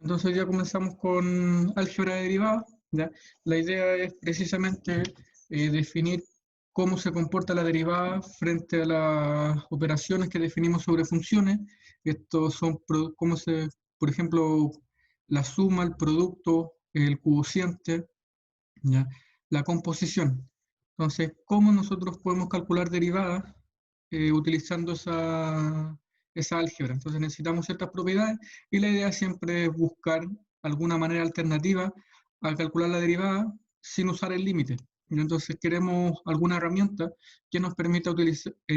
Entonces ya comenzamos con álgebra de derivadas. ¿Ya? La idea es precisamente definir cómo se comporta la derivada frente a las operaciones que definimos sobre funciones. Estos son, por ejemplo, la suma, el producto, el cociente, ¿ya? La composición. Entonces, ¿cómo nosotros podemos calcular derivadas utilizando esa álgebra? Entonces necesitamos ciertas propiedades y la idea siempre es buscar alguna manera alternativa a calcular la derivada sin usar el límite. Entonces queremos alguna herramienta que nos permita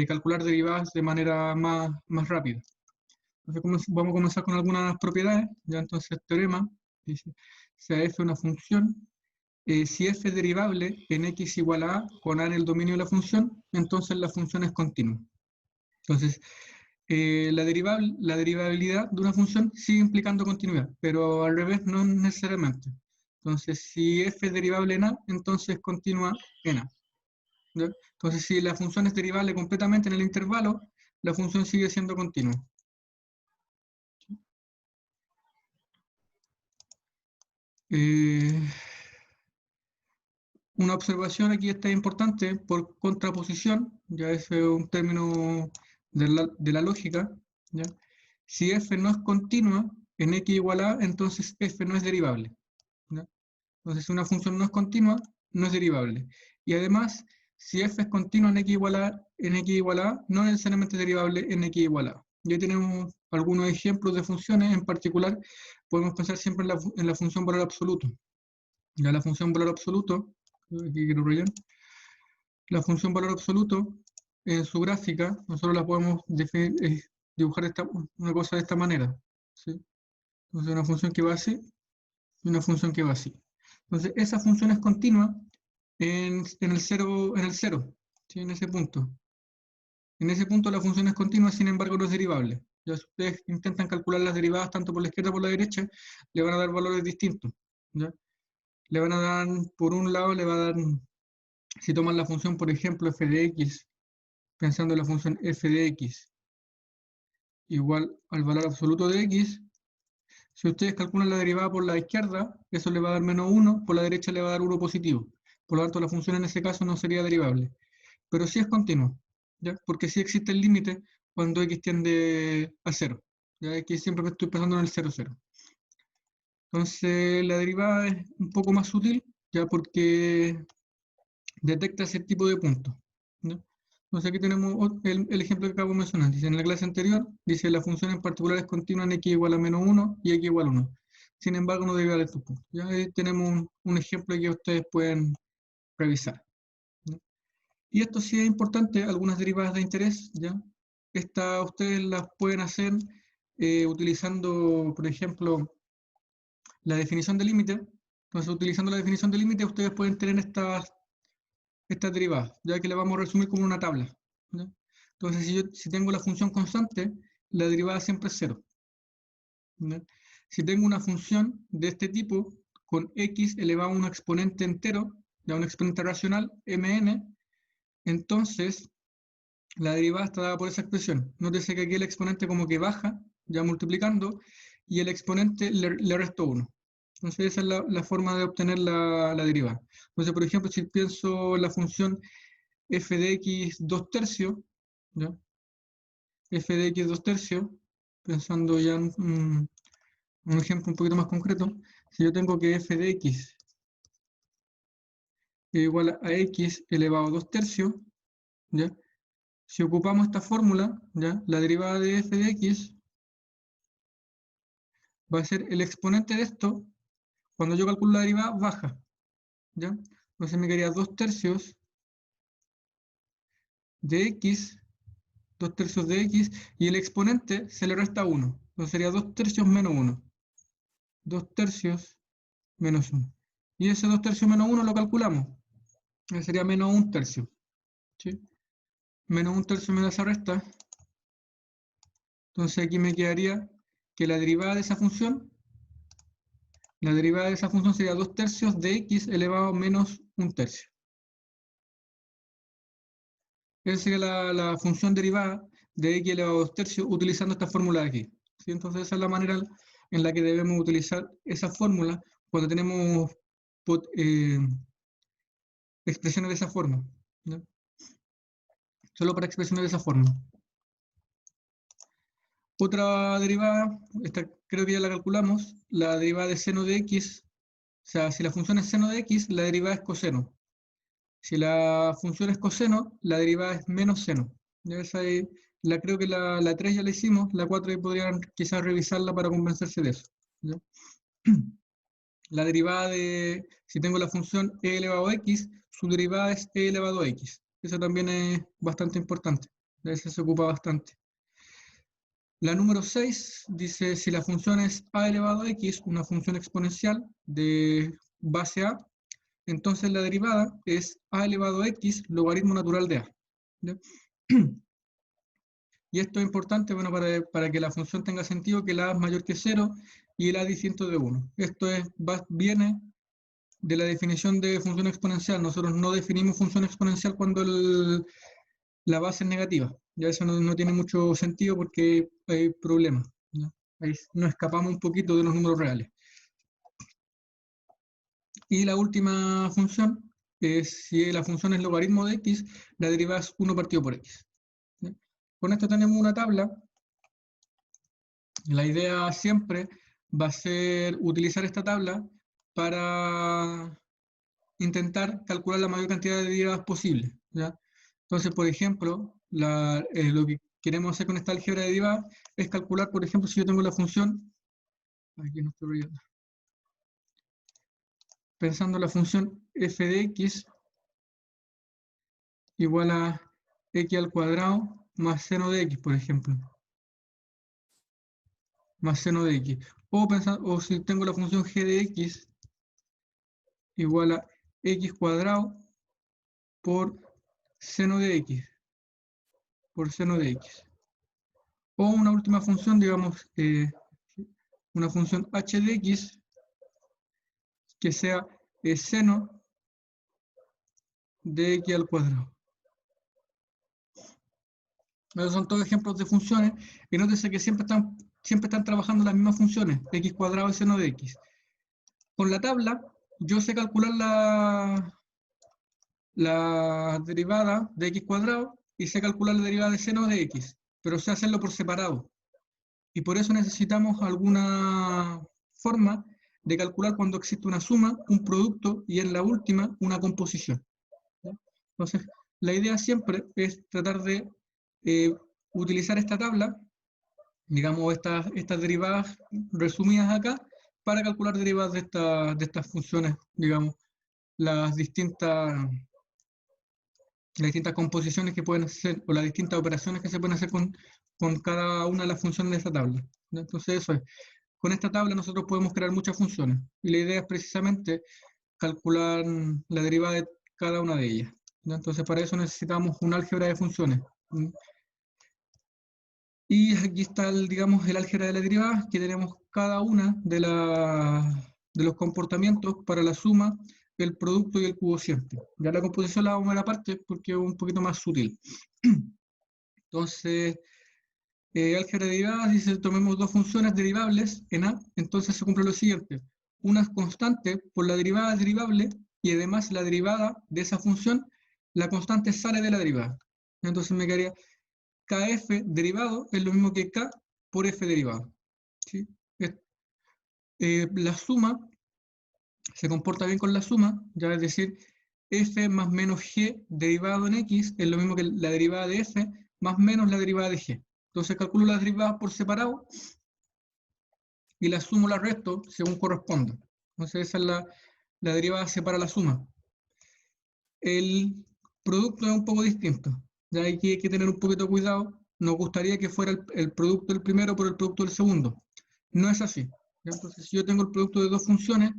calcular derivadas de manera más rápida. Entonces vamos a comenzar con algunas propiedades. Ya entonces teorema dice, sea f una función, si f es derivable en x igual a con a en el dominio de la función, entonces la función es continua. Entonces, la derivabilidad de una función sigue implicando continuidad, pero al revés no necesariamente. Entonces, si f es derivable en a, entonces continúa en a. ¿Ya? Entonces, si la función es derivable completamente en el intervalo, la función sigue siendo continua. Una observación aquí está importante por contraposición, ya es un término de la lógica, ¿ya? Si f no es continua en x igual a, entonces f no es derivable, ¿ya? Entonces si una función no es continua, no es derivable. Y además, si f es continua en x igual a, no necesariamente es derivable en x igual a. Ya tenemos algunos ejemplos de funciones, en particular podemos pensar siempre en la función valor absoluto. Ya la función valor absoluto, aquí quiero rellenar, la función valor absoluto, en su gráfica, nosotros la podemos dibujar una cosa de esta manera, ¿sí? Entonces una función que va así y una función que va así. Entonces esa función es continua en el cero, ¿sí? En ese punto. En ese punto la función es continua, sin embargo no es derivable. Ya si ustedes intentan calcular las derivadas tanto por la izquierda como por la derecha, le van a dar valores distintos, ¿ya? Le van a dar, por un lado, le va a dar, si toman la función, por ejemplo, f de x, pensando en la función f de x igual al valor absoluto de x, si ustedes calculan la derivada por la izquierda, eso le va a dar menos 1, por la derecha le va a dar 1 positivo. Por lo tanto, la función en ese caso no sería derivable. Pero sí es continua, ¿ya? Porque sí existe el límite cuando x tiende a 0. ¿Ya? Aquí siempre estoy pensando en el 0, 0. Entonces, la derivada es un poco más sutil, ya porque detecta ese tipo de puntos, ¿no? Entonces aquí tenemos el ejemplo que acabo de mencionar. Dice, en la clase anterior, dice la función en particular es continua en x igual a menos 1 y x igual a 1. Sin embargo, no deriva de estos puntos. Ya ahí tenemos un ejemplo que ustedes pueden revisar, ¿no? Y esto sí es importante, algunas derivadas de interés, ¿ya? Estas ustedes las pueden hacer utilizando, por ejemplo, la definición de límite. Entonces, utilizando la definición de límite, ustedes pueden tener estas derivadas, ya que la vamos a resumir como una tabla, ¿ya? Entonces, si tengo la función constante, la derivada siempre es 0. ¿Ya? Si tengo una función de este tipo, con x elevado a un exponente entero, ya un exponente racional, mn, entonces la derivada está dada por esa expresión. Nótese que aquí el exponente como que baja, ya multiplicando, y el exponente le resto 1. Entonces esa es la forma de obtener la derivada. Entonces, por ejemplo, si pienso en la función f de x 2 tercios, ¿ya? F de x 2 tercios, pensando ya en un ejemplo un poquito más concreto, si yo tengo que f de x es igual a x elevado a 2 tercios, ¿ya? Si ocupamos esta fórmula, ¿ya? La derivada de f de x va a ser el exponente de esto, cuando yo calculo la derivada, baja, ¿ya? Entonces me quedaría 2 tercios de x, 2 tercios de x, y el exponente se le resta 1. Entonces sería 2 tercios menos 1. 2 tercios menos 1. Y ese 2 tercios menos 1 lo calculamos. Sería menos 1 tercio, ¿sí? Menos 1 tercio me da esa resta. Entonces aquí me quedaría que la derivada de esa función sería 2 tercios de x elevado a menos 1 tercio. Esa sería la función derivada de x elevado a 2 tercios utilizando esta fórmula de aquí. ¿sí? Entonces esa es la manera en la que debemos utilizar esa fórmula cuando tenemos expresiones de esa forma, ¿no? Solo para expresiones de esa forma. Otra derivada, esta creo que ya la calculamos, la derivada de seno de x, o sea, si la función es seno de x, la derivada es coseno. Si la función es coseno, la derivada es menos seno. Ya esa creo que la 3 ya la hicimos, la 4 podrían quizás revisarla para convencerse de eso, ¿ya? La derivada de, si tengo la función e elevado a x, su derivada es e elevado a x. Eso también es bastante importante, de eso se ocupa bastante. La número 6 dice, si la función es a elevado a x, una función exponencial de base a, entonces la derivada es a elevado a x logaritmo natural de a, ¿ya? Y esto es importante, bueno, para que la función tenga sentido, que la a es mayor que 0 y el a distinto de 1. Esto viene de la definición de función exponencial. Nosotros no definimos función exponencial cuando la base es negativa. Ya eso no tiene mucho sentido porque hay problemas, ¿no? Ahí nos escapamos un poquito de los números reales. Y la última función es, si la función es logaritmo de x, la derivada es 1 partido por x. ¿Sí? Con esto tenemos una tabla. La idea siempre va a ser utilizar esta tabla para intentar calcular la mayor cantidad de derivadas posible, ¿ya? Entonces, por ejemplo, lo que queremos hacer con esta álgebra de derivadas es calcular, por ejemplo, si yo tengo la función, aquí no estoy leyendo, pensando la función f de x igual a x al cuadrado más seno de x, por ejemplo, más seno de x. O si tengo la función g de x igual a x cuadrado por seno de x, por seno de x. O una última función, digamos, una función h de x que sea seno de x al cuadrado. Esos son todos ejemplos de funciones, y nótese que siempre están trabajando las mismas funciones, x cuadrado y seno de x. Con la tabla, yo sé calcular la derivada de x cuadrado y sé calcular la derivada de seno de x, pero sé hacerlo por separado. Y por eso necesitamos alguna forma de calcular cuando existe una suma, un producto y en la última una composición, ¿ya? Entonces, la idea siempre es tratar de utilizar esta tabla, digamos estas derivadas resumidas acá, para calcular derivadas de estas funciones, digamos, las distintas composiciones que pueden hacer, o las distintas operaciones que se pueden hacer con cada una de las funciones de esta tabla, ¿no? Entonces eso es. Con esta tabla nosotros podemos crear muchas funciones, y la idea es precisamente calcular la derivada de cada una de ellas, ¿no? Entonces para eso necesitamos un álgebra de funciones. Y aquí está, digamos, el álgebra de la derivada, que tenemos cada una de los comportamientos para la suma, el producto y el cociente. Ya la composición la vamos a ver aparte porque es un poquito más sutil. Entonces, álgebra de derivadas dice, tomemos dos funciones derivables en A, entonces se cumple lo siguiente. Una es constante por la derivada derivable, y además la derivada de esa función, la constante sale de la derivada. Entonces me quedaría kf derivado es lo mismo que k por f derivado, ¿sí? La suma se comporta bien con la suma, ya es decir, f más menos g derivado en x es lo mismo que la derivada de f más menos la derivada de g. Entonces calculo las derivadas por separado y las sumo, las resto según corresponda. Entonces esa es la derivada separa la suma. El producto es un poco distinto. Ya aquí hay que tener un poquito de cuidado. Nos gustaría que fuera el producto del primero por el producto del segundo. No es así, ¿ya? Entonces, si yo tengo el producto de dos funciones,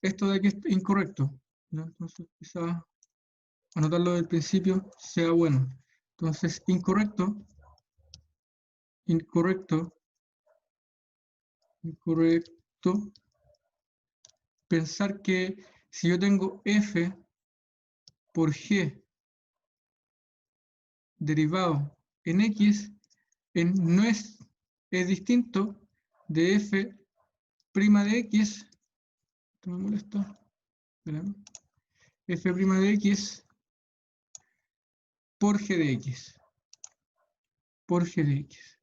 esto de aquí es incorrecto, ¿ya? Entonces, quizás anotarlo del principio sea bueno. Entonces, incorrecto, incorrecto, incorrecto. Pensar que si yo tengo f por g derivado en x, no es es distinto de f' de x, esto me molesta, espérame, f' de x por g de x, por g de x,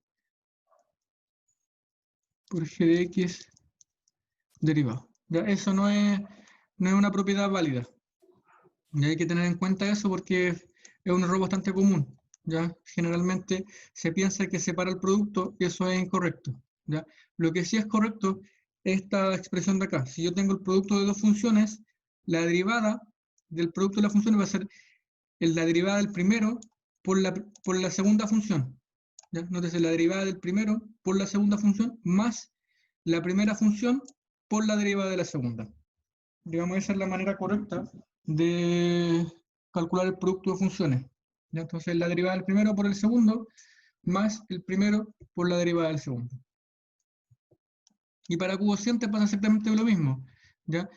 por g de x derivado. ¿Ya? Eso no es una propiedad válida. Y hay que tener en cuenta eso porque es un error bastante común. ¿Ya? Generalmente se piensa que separa el producto y eso es incorrecto. ¿Ya? Lo que sí es correcto es esta expresión de acá. Si yo tengo el producto de dos funciones, la derivada del producto de las funciones va a ser la derivada del primero por la segunda función. ¿Ya? Nótese la derivada del primero por la segunda función más la primera función por la derivada de la segunda. Digamos, esa es la manera correcta de calcular el producto de funciones. ¿Ya? Entonces, la derivada del primero por el segundo más el primero por la derivada del segundo. Y para cociente pasa exactamente lo mismo. ¿Ya?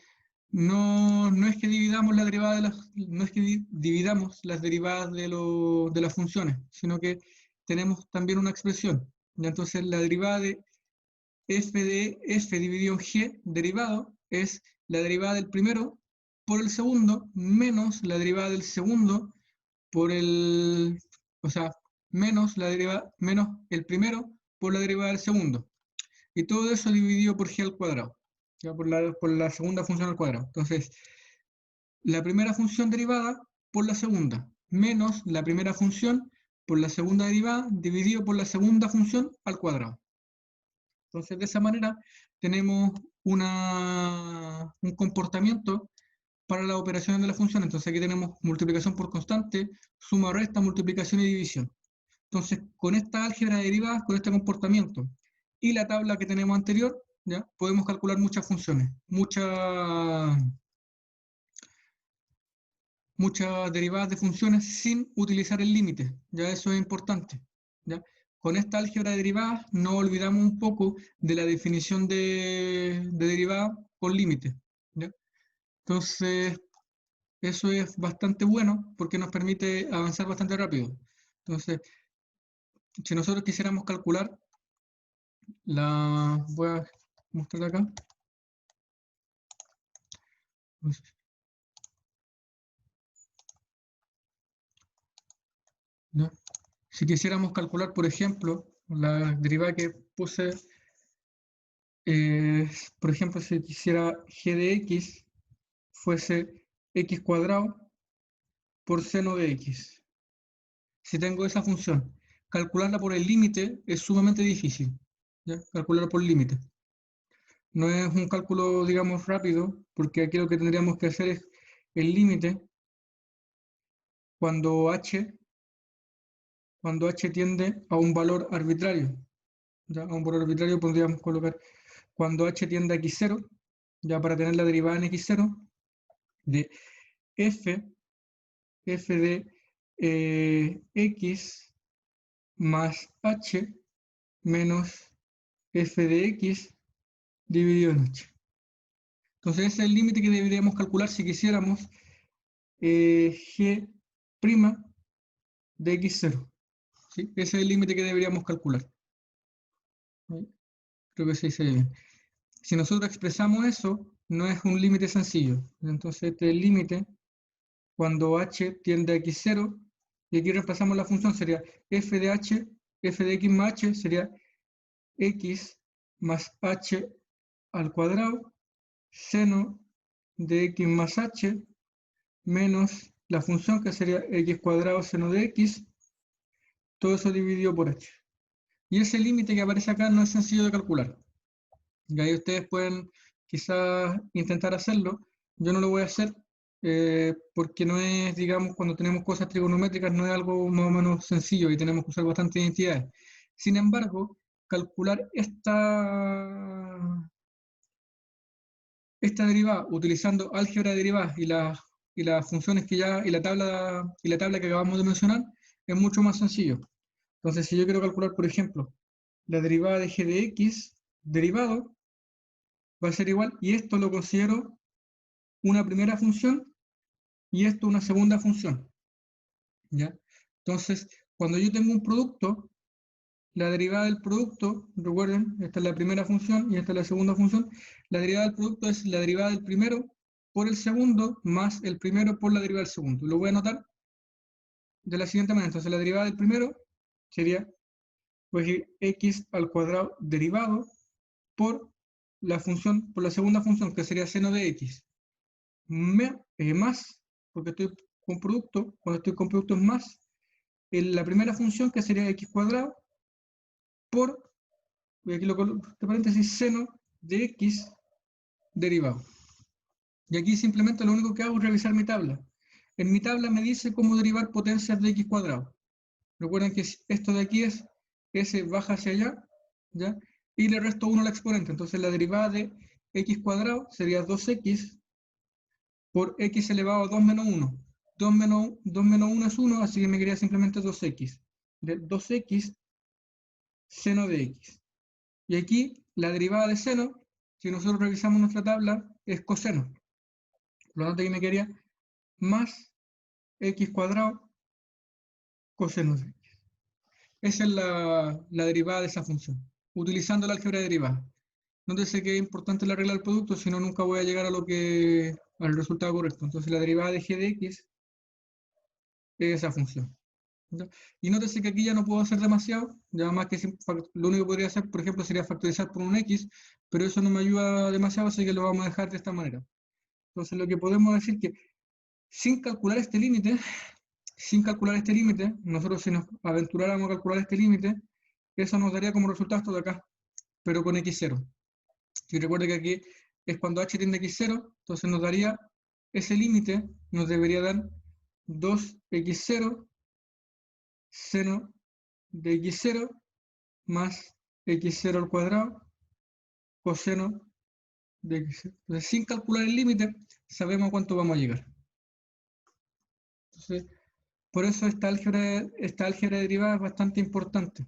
No es que dividamos la derivada de no es que dividamos las derivadas de las funciones, sino que tenemos también una expresión. ¿Ya? Entonces, la derivada de f de f dividido en g derivado es la derivada del primero por el segundo menos la derivada del segundo por el, o sea, menos el primero por la derivada del segundo. Y todo eso dividido por g al cuadrado, ya por la segunda función al cuadrado. Entonces, la primera función derivada por la segunda, menos la primera función por la segunda derivada dividido por la segunda función al cuadrado. Entonces, de esa manera tenemos un comportamiento para las operaciones de la función. Entonces, aquí tenemos multiplicación por constante, suma, resta, multiplicación y división. Entonces, con esta álgebra de derivadas, con este comportamiento y la tabla que tenemos anterior, ¿ya? Podemos calcular muchas funciones, muchas derivadas de funciones sin utilizar el límite. Ya eso es importante. ¿Ya? Con esta álgebra de derivadas no olvidamos un poco de la definición de derivada con límite. ¿Ya? Entonces, eso es bastante bueno porque nos permite avanzar bastante rápido. Entonces, si nosotros quisiéramos calcular voy a mostrar acá. ¿Ya? Si quisiéramos calcular, por ejemplo, la derivada que puse, por ejemplo, si quisiera g de x fuese x cuadrado por seno de x. Si tengo esa función, calcularla por el límite es sumamente difícil. ¿Ya? Calcularla por límite. No es un cálculo, digamos, rápido, porque aquí lo que tendríamos que hacer es el límite cuando h tiende a un valor arbitrario. ¿Ya? A un valor arbitrario podríamos colocar cuando h tiende a x0, ya para tener la derivada en x0, de f de x más h menos f de x dividido en h. Entonces ese es el límite que deberíamos calcular si quisiéramos g' de x0. ¿Sí? Ese es el límite que deberíamos calcular. ¿Sí? Creo que se dice bien. Si nosotros expresamos eso, no es un límite sencillo. Entonces este es el límite cuando h tiende a x0, y aquí reemplazamos la función, sería f de h, f de x más h sería x más h al cuadrado, seno de x más h, menos la función que sería x cuadrado seno de x, todo eso dividido por h. Y ese límite que aparece acá no es sencillo de calcular. Y ahí ustedes pueden quizás intentar hacerlo. Yo no lo voy a hacer porque no es, digamos, cuando tenemos cosas trigonométricas, no es algo más o menos sencillo y tenemos que usar bastantes identidades. Sin embargo, calcular esta derivada utilizando álgebra de derivadas y las funciones y la tabla que acabamos de mencionar es mucho más sencillo. Entonces, si yo quiero calcular, por ejemplo, la derivada de g de x derivado, va a ser igual, y esto lo considero una primera función y esto una segunda función. ¿Ya? Entonces, cuando yo tengo un producto, la derivada del producto, recuerden, esta es la primera función y esta es la segunda función, la derivada del producto es la derivada del primero por el segundo más el primero por la derivada del segundo. Lo voy a anotar de la siguiente manera. Entonces la derivada del primero sería, voy a decir, x al cuadrado derivado por la función, por la segunda función, que sería seno de x, más, porque estoy con producto, cuando estoy con producto es más, la primera función, que sería x cuadrado, por, y aquí lo coloco entre paréntesis, seno de x derivado. Y aquí simplemente lo único que hago es revisar mi tabla. En mi tabla me dice cómo derivar potencias de x cuadrado. Recuerden que esto de aquí es s baja hacia allá, ¿ya? Y le resto 1 al exponente. Entonces la derivada de x cuadrado sería 2x por x elevado a 2 menos 1. 2 menos 1 es 1, así que me quedaría simplemente 2x. De 2x seno de x. Y aquí la derivada de seno, si nosotros revisamos nuestra tabla, es coseno. Por lo tanto, aquí me quedaría más x cuadrado coseno de x. Esa es la derivada de esa función, utilizando la álgebra de derivadas. Nótese que es importante la regla del producto, si no nunca voy a llegar al resultado correcto. Entonces la derivada de g de x es esa función. ¿Ya? Y nótese que aquí ya no puedo hacer demasiado, ya más que lo único que podría hacer, por ejemplo, sería factorizar por un x, pero eso no me ayuda demasiado, así que lo vamos a dejar de esta manera. Entonces lo que podemos decir que sin calcular este límite, nosotros si nos aventuráramos a calcular este límite, eso nos daría como resultado esto de acá, pero con x0. Y recuerda que aquí es cuando h tiende a x0, entonces nos daría ese límite, nos debería dar 2x0 seno de x0 más x0 al cuadrado coseno de x0. Entonces, sin calcular el límite, sabemos a cuánto vamos a llegar. Entonces, por eso esta álgebra de derivadas es bastante importante.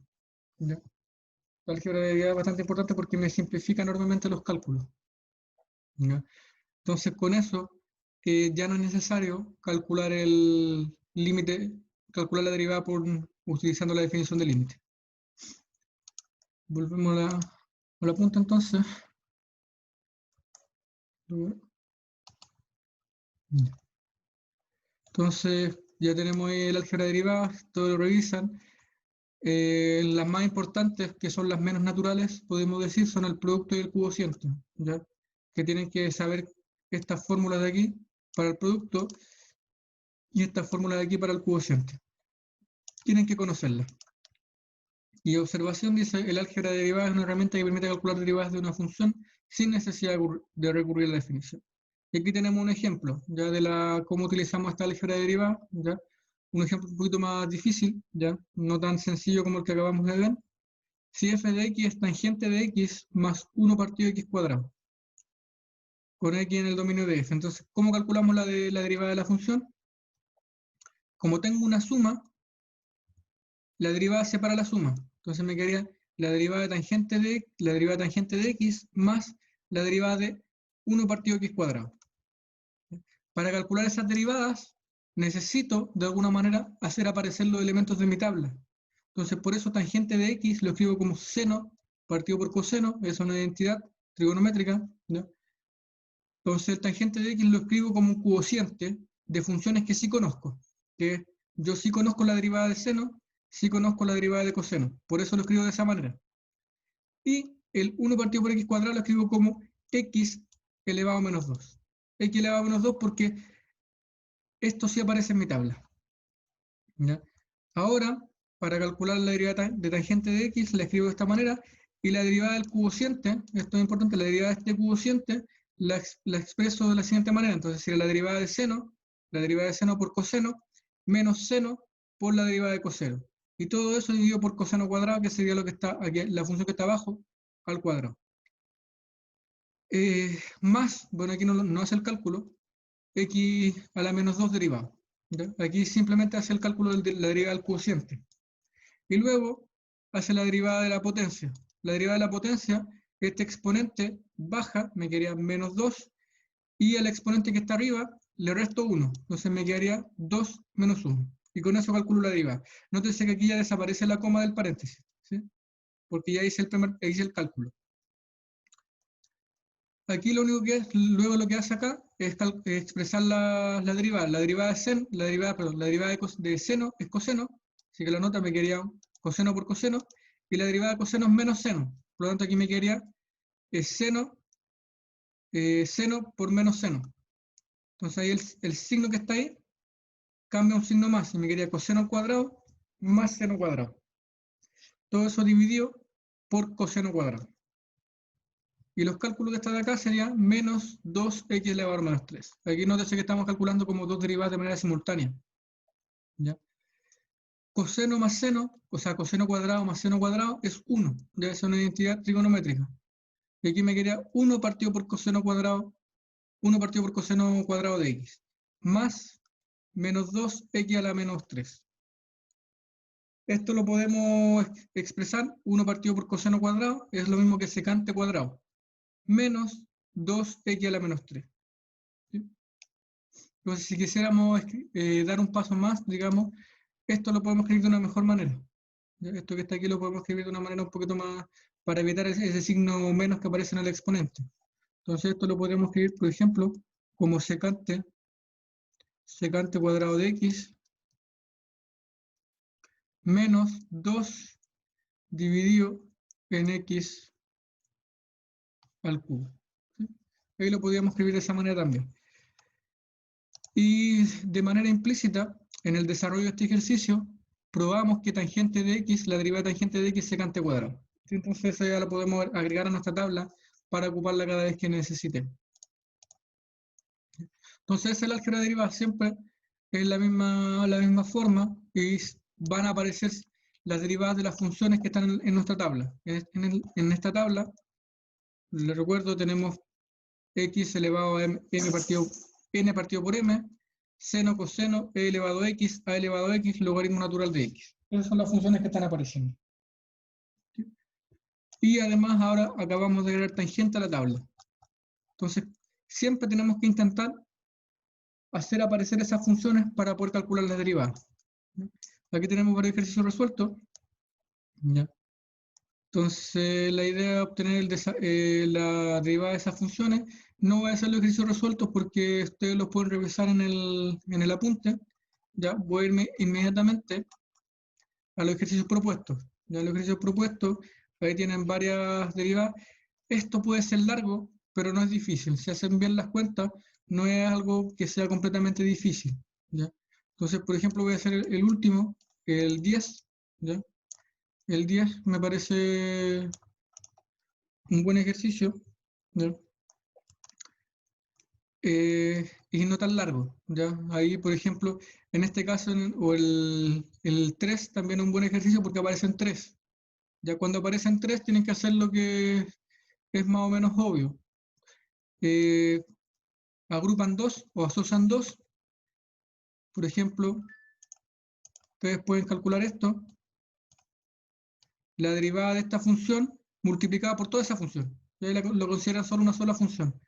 ¿Ya? La álgebra de derivadas es bastante importante porque me simplifica enormemente los cálculos. ¿Ya? Entonces, con eso ya no es necesario calcular el límite, calcular la derivada utilizando la definición de límite. Volvemos a la punta entonces. Entonces, ya tenemos el álgebra de derivadas, todo lo revisan. Las más importantes, que son las menos naturales, podemos decir, son el producto y el cociente, ¿ya? Que tienen que saber estas fórmulas de aquí para el producto y esta fórmula de aquí para el cociente. Tienen que conocerla. Y observación dice, el álgebra de derivadas es una herramienta que permite calcular derivadas de una función sin necesidad de recurrir a la definición. Y aquí tenemos un ejemplo, ya de cómo utilizamos esta álgebra de derivadas, ya. Un ejemplo un poquito más difícil, ya, no tan sencillo como el que acabamos de ver. Si f de x es tangente de x más 1 partido de x cuadrado, con x en el dominio de f. Entonces, ¿cómo calculamos la derivada de la función? Como tengo una suma, la derivada separa la suma. Entonces me quedaría la derivada de tangente de x más la derivada de 1 partido de x cuadrado. Para calcular esas derivadas, necesito, de alguna manera, hacer aparecer los elementos de mi tabla. Entonces, por eso tangente de x lo escribo como seno partido por coseno, es una identidad trigonométrica, ¿no? Entonces, el tangente de x lo escribo como un cociente de funciones que sí conozco, que yo sí conozco la derivada de seno, sí conozco la derivada de coseno, por eso lo escribo de esa manera. Y el 1 partido por x cuadrado lo escribo como x elevado a menos 2. X elevado a menos 2 porque esto sí aparece en mi tabla. ¿Ya? Ahora, para calcular la derivada de tangente de x, la escribo de esta manera, y la derivada del cociente, esto es importante, la derivada de este cociente la expreso de la siguiente manera. Entonces sería la derivada de seno por coseno, menos seno por la derivada de coseno. Y todo eso dividido por coseno cuadrado, que sería lo que está aquí, la función que está abajo, al cuadrado. Más, bueno, aquí no hace el cálculo, x a la menos 2 derivado. ¿Ya? Aquí simplemente hace el cálculo de la derivada del cociente. Y luego hace la derivada de la potencia. La derivada de la potencia, este exponente baja, me quedaría menos 2, y el exponente que está arriba le resto 1. Entonces me quedaría 2 menos 1. Y con eso calculo la derivada. Nótese que aquí ya desaparece la coma del paréntesis, ¿sí? porque ya hice el cálculo. Aquí lo único que es, luego lo que hace acá es expresar la derivada. La derivada de seno es coseno, así que la nota me quedaría coseno por coseno, y la derivada de coseno es menos seno. Por lo tanto, aquí me quedaría seno por menos seno. Entonces ahí el signo que está ahí cambia un signo más, y me quedaría coseno al cuadrado más seno cuadrado. Todo eso dividido por coseno cuadrado. Y los cálculos que están acá serían menos 2x elevado a menos 3. Aquí nótese que estamos calculando como dos derivadas de manera simultánea. ¿Ya? Coseno más seno, o sea, coseno cuadrado más seno cuadrado es 1. Ya es una identidad trigonométrica. Y aquí me quedaría 1 partido por coseno cuadrado, 1 partido por coseno cuadrado de x, más menos 2x a la menos 3. Esto lo podemos expresar, 1 partido por coseno cuadrado es lo mismo que secante cuadrado, menos 2x a la menos 3. ¿Sí? Entonces, si quisiéramos dar un paso más, digamos, esto lo podemos escribir de una mejor manera. ¿Ya? Esto que está aquí lo podemos escribir de una manera un poquito más, para evitar ese signo menos que aparece en el exponente. Entonces, esto lo podríamos escribir, por ejemplo, como secante cuadrado de x menos 2 dividido en x al cubo. ¿Sí? Ahí lo podríamos escribir de esa manera también. Y de manera implícita, en el desarrollo de este ejercicio, probamos que tangente de x, la derivada de tangente de x es secante cuadrado. ¿Sí? Entonces esa ya la podemos agregar a nuestra tabla para ocuparla cada vez que necesitemos. Entonces esa es la álgebra derivada, siempre es la misma forma, y van a aparecer las derivadas de las funciones que están en nuestra tabla. En esta tabla, les recuerdo, tenemos x elevado a n partido por m, seno, coseno, e elevado a x, a elevado a x, logaritmo natural de x. Esas son las funciones que están apareciendo. ¿Sí? Y además ahora acabamos de agregar tangente a la tabla. Entonces, siempre tenemos que intentar hacer aparecer esas funciones para poder calcular las derivadas. Aquí tenemos varios ejercicios resueltos. ¿Ya? Entonces, la idea es obtener la derivada de esas funciones. No voy a hacer los ejercicios resueltos porque ustedes los pueden revisar en el apunte. Ya voy a irme inmediatamente a los ejercicios propuestos. Ya los ejercicios propuestos, ahí tienen varias derivadas. Esto puede ser largo, pero no es difícil. Si hacen bien las cuentas, no es algo que sea completamente difícil. ¿Ya? Entonces, por ejemplo, voy a hacer el último, el 10. ¿Ya? El 10 me parece un buen ejercicio, ¿ya? Y no tan largo, ¿ya? Ahí, por ejemplo, en este caso, o el 3 también es un buen ejercicio porque aparecen 3. Ya cuando aparecen 3 tienen que hacer lo que es más o menos obvio. Agrupan 2 o asocian 2. Por ejemplo, ustedes pueden calcular esto, la derivada de esta función multiplicada por toda esa función. Y ahí lo consideran solo una sola función.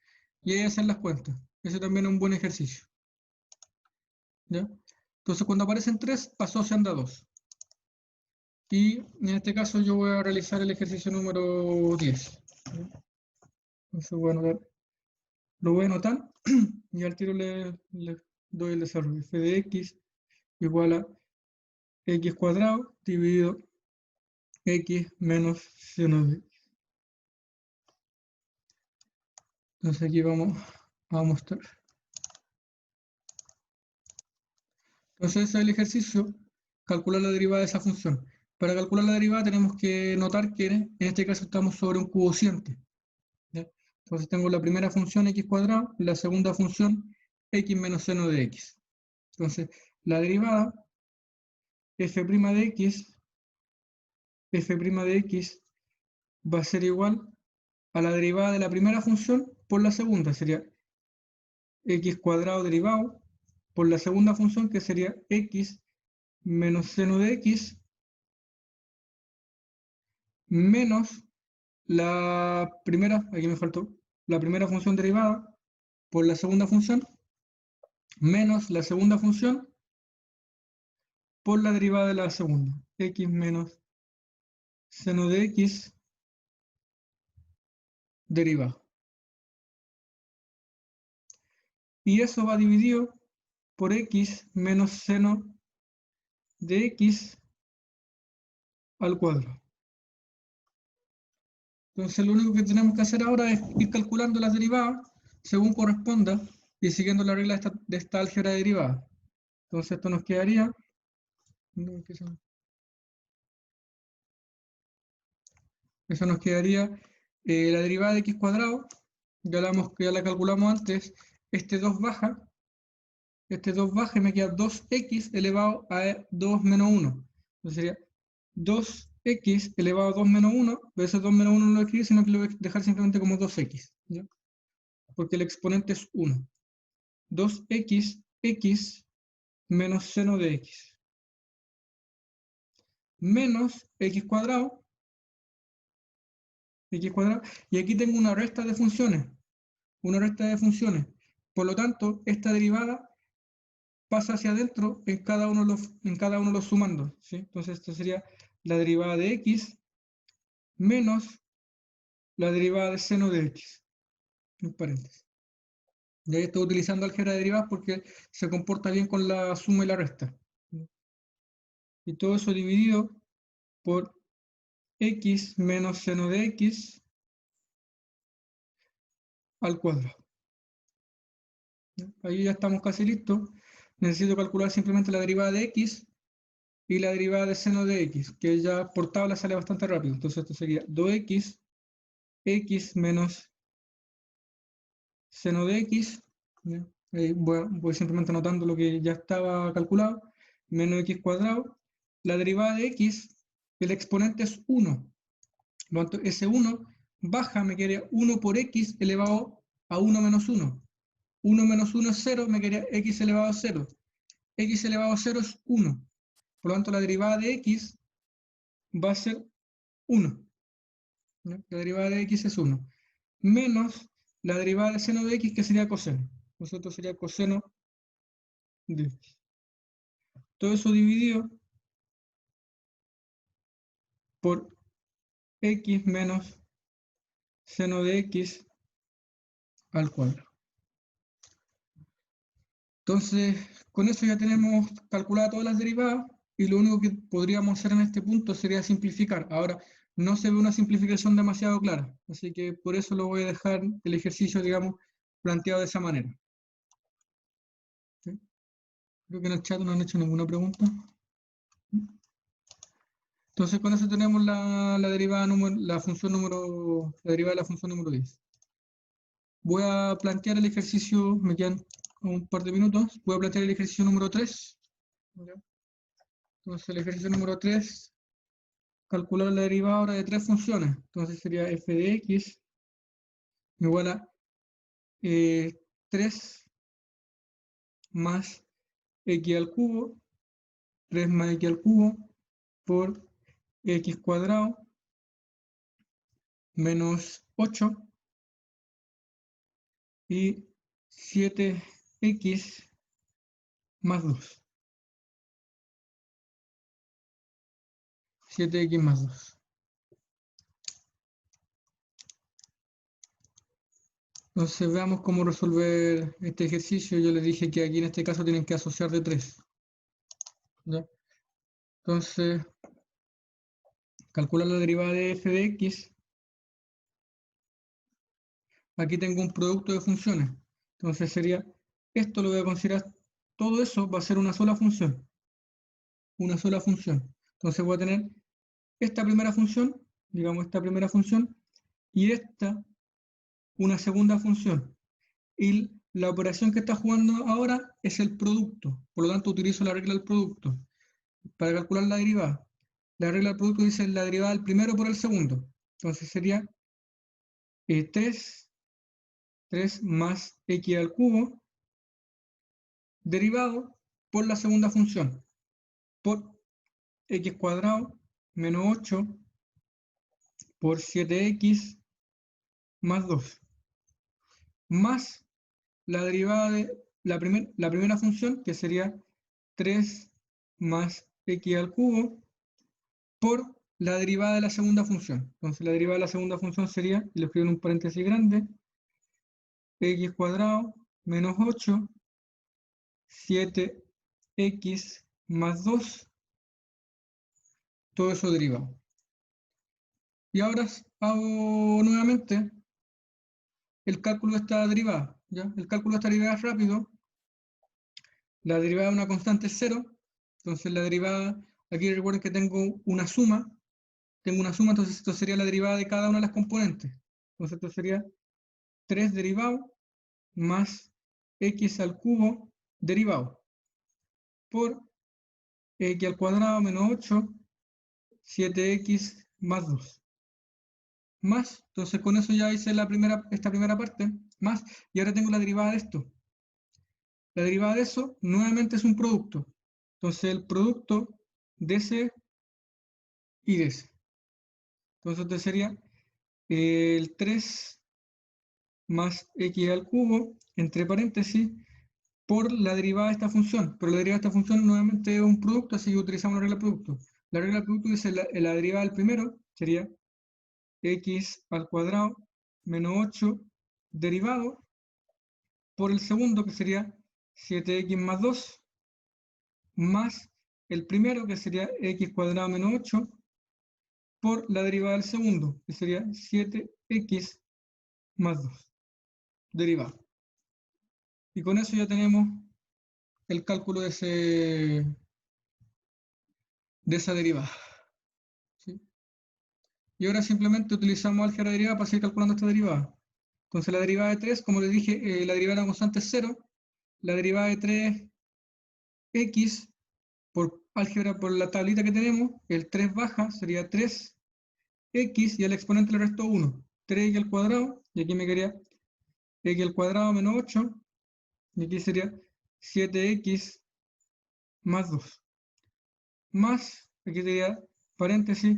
Y ahí hacen las cuentas. Ese también es un buen ejercicio. ¿Ya? Entonces, cuando aparecen 3, asocian a 2. Y en este caso yo voy a realizar el ejercicio número 10. Entonces lo voy a anotar y al tiro le doy el desarrollo. F de x igual a x cuadrado dividido x menos seno de x. Entonces aquí vamos a mostrar. Entonces ese es el ejercicio, calcular la derivada de esa función. Para calcular la derivada tenemos que notar que en este caso estamos sobre un cociente. ¿Ya? Entonces tengo la primera función x cuadrado y la segunda función x menos seno de x. Entonces la derivada f' de x va a ser igual a la derivada de la primera función por la segunda, sería x cuadrado derivado por la segunda función, que sería x menos seno de x menos la primera, aquí me faltó, la primera función derivada por la segunda función menos la segunda función por la derivada de la segunda, x menos seno de x derivado. Y eso va dividido por x menos seno de x al cuadrado. Entonces lo único que tenemos que hacer ahora es ir calculando las derivadas según corresponda y siguiendo la regla de esta álgebra de derivadas. Entonces esto nos quedaría... Eso nos quedaría la derivada de x cuadrado, ya la calculamos antes, este 2 baja y me queda 2x elevado a 2 menos 1. Entonces sería 2x elevado a 2 menos 1, pero ese 2 menos 1 no lo escribí, sino que lo voy a dejar simplemente como 2x, ¿ya? Porque el exponente es 1. 2x, x menos seno de x. Menos x cuadrado, y aquí tengo una resta de funciones. Por lo tanto, esta derivada pasa hacia adentro en cada uno de los sumandos, ¿sí? Entonces, esto sería la derivada de x menos la derivada de seno de x, en paréntesis. Y ahí estoy utilizando álgebra de derivadas porque se comporta bien con la suma y la resta. Y todo eso dividido por x menos seno de x al cuadrado. Ahí ya estamos casi listos. Necesito calcular simplemente la derivada de x y la derivada de seno de x, que ya por tabla sale bastante rápido. Entonces esto sería 2x, x menos seno de x, ¿ya? Voy simplemente anotando lo que ya estaba calculado, menos x cuadrado. La derivada de x, el exponente es 1. Por lo tanto, ese 1 baja, me quedaría 1 por x elevado a 1 menos 1. 1 menos 1 es 0, me quedaría x elevado a 0. X elevado a 0 es 1. Por lo tanto, la derivada de x va a ser 1. ¿Ya? La derivada de x es 1. Menos la derivada de seno de x, que sería coseno. Esto sería coseno de x. Todo eso dividido por x menos seno de x al cuadrado. Entonces, con eso ya tenemos calculadas todas las derivadas y lo único que podríamos hacer en este punto sería simplificar. Ahora, no se ve una simplificación demasiado clara, así que por eso lo voy a dejar el ejercicio, digamos, planteado de esa manera. ¿Sí? Creo que en el chat no han hecho ninguna pregunta. Entonces con eso tenemos la derivada la derivada de la función número 10. Voy a plantear el ejercicio, me quedan un par de minutos, voy a plantear el ejercicio número 3. ¿Ya? Entonces el ejercicio número 3, calcular la derivada ahora de tres funciones. Entonces sería f de x igual a 3 más x al cubo, 3 más x al cubo por x cuadrado menos 8 y 7x más 2. 7x más 2. Entonces veamos cómo resolver este ejercicio. Yo les dije que aquí en este caso tienen que asociar de 3. ¿Ya? Entonces, calcular la derivada de f de x. Aquí tengo un producto de funciones. Entonces sería, esto lo voy a considerar, todo eso va a ser una sola función. Una sola función. Entonces voy a tener esta primera función, digamos esta primera función, y esta una segunda función. Y la operación que está jugando ahora es el producto. Por lo tanto, utilizo la regla del producto para calcular la derivada. La regla del producto dice la derivada del primero por el segundo. Entonces sería 3 más x al cubo derivado por la segunda función, por x cuadrado menos 8 por 7x más 2, más la derivada de la primera función, que sería 3 más x al cubo, por la derivada de la segunda función. Entonces la derivada de la segunda función sería, y lo escribo en un paréntesis grande, x cuadrado menos 8, 7x más 2, todo eso derivado. Y ahora hago nuevamente el cálculo de esta derivada. ¿Ya? El cálculo de esta derivada es rápido. La derivada de una constante es 0. Entonces la derivada, aquí recuerden que tengo una suma. Entonces esto sería la derivada de cada una de las componentes. Entonces esto sería 3 derivado más x al cubo derivado por x al cuadrado menos 8, 7x más 2. Más, entonces con eso ya hice esta primera parte, más, y ahora tengo la derivada de esto. La derivada de eso nuevamente es un producto. Entonces el producto de ese y de ese. Entonces esto sería el 3 más x al cubo, entre paréntesis, por la derivada de esta función. Pero la derivada de esta función nuevamente es un producto, así que utilizamos la regla de producto. La regla de producto dice la derivada del primero sería x al cuadrado menos 8 derivado por el segundo, que sería 7x más 2, más el primero, que sería x cuadrado menos 8, por la derivada del segundo, que sería 7x más 2, derivado. Y con eso ya tenemos el cálculo de esa derivada. ¿Sí? Y ahora simplemente utilizamos álgebra derivada para seguir calculando esta derivada. Entonces la derivada de 3, como les dije, la derivada de la constante es 0. La derivada de 3x, por álgebra, por la tablita que tenemos, el 3 baja, sería 3x, y al exponente le resto 1. 3x al cuadrado, y aquí me quedaría x al cuadrado menos 8, y aquí sería 7x más 2. Más, aquí sería paréntesis,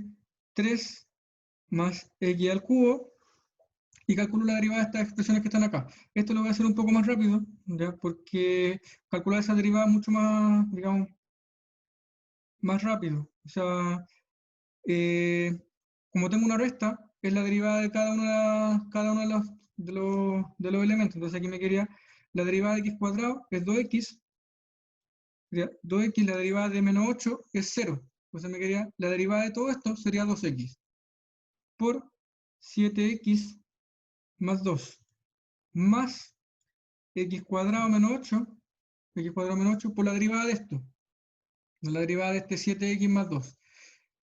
3 más x al cubo, y calculo la derivada de estas expresiones que están acá. Esto lo voy a hacer un poco más rápido, ¿ya? Porque calcular esa derivada es mucho más, digamos, más rápido. O sea, como tengo una resta, es la derivada de cada uno de los elementos. Entonces aquí me quedaría la derivada de x cuadrado es 2x, 2x, la derivada de menos 8 es 0. Entonces me quedaría la derivada de todo esto sería 2x por 7x más 2, más x cuadrado menos 8, x cuadrado menos 8 por la derivada de esto, la derivada de este 7x más 2.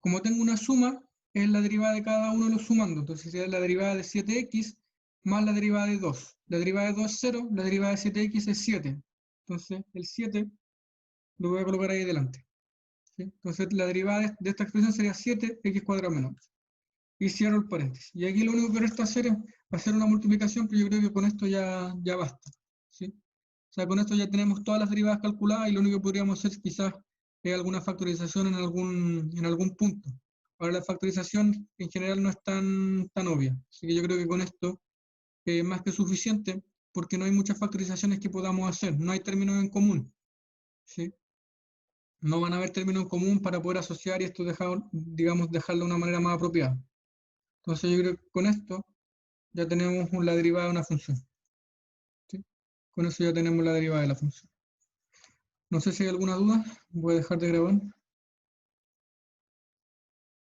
Como tengo una suma, es la derivada de cada uno de los sumando. Entonces sería la derivada de 7x más la derivada de 2. La derivada de 2 es 0, la derivada de 7x es 7. Entonces el 7 lo voy a colocar ahí delante. ¿Sí? Entonces la derivada de esta expresión sería 7x cuadrado menos 8. Y cierro el paréntesis. Y aquí lo único que resta hacer es hacer una multiplicación, pero yo creo que con esto ya basta. ¿Sí? O sea, con esto ya tenemos todas las derivadas calculadas y lo único que podríamos hacer quizás es alguna factorización en algún punto. Ahora la factorización en general no es tan obvia, así que yo creo que con esto es más que suficiente porque no hay muchas factorizaciones que podamos hacer, no hay términos en común. ¿Sí? No van a haber términos en común para poder asociar y esto dejarlo de una manera más apropiada. Entonces yo creo que con esto ya tenemos la derivada de una función. ¿Sí? Con eso ya tenemos la derivada de la función. No sé si hay alguna duda, voy a dejar de grabar.